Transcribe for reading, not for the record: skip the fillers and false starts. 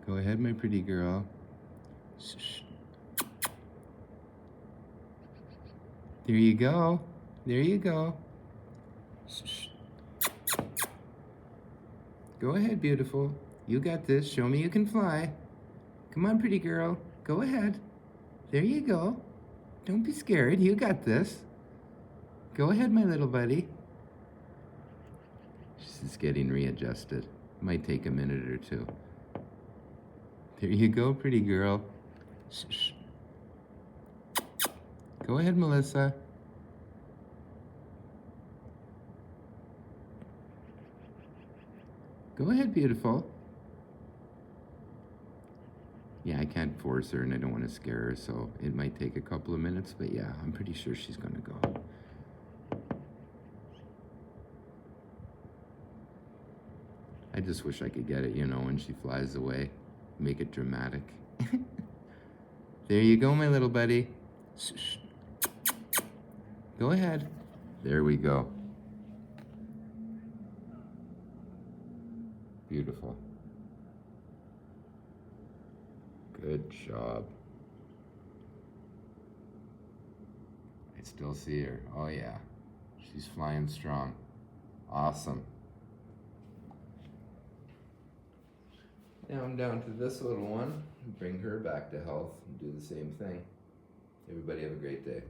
Go ahead, my pretty girl. Shh. There you go. There you go. Shh. Go ahead, beautiful. You got this. Show me you can fly. Come on, pretty girl. Go ahead. There you go. Don't be scared. You got this. Go ahead, my little buddy. She's getting readjusted. Might take a minute or two. There you go, pretty girl. Shh. Go ahead, Melissa. Go ahead, beautiful. Yeah, I can't force her and I don't want to scare her, so it might take a couple of minutes, but yeah, I'm pretty sure she's gonna go. I just wish I could get it, when she flies away. Make it dramatic. There you go, my little buddy. Shh. Go ahead. There we go. Beautiful. Good job. I still see her. Oh yeah. She's flying strong. Awesome. Now I'm down to this little one. Bring her back to health and do the same thing. Everybody have a great day.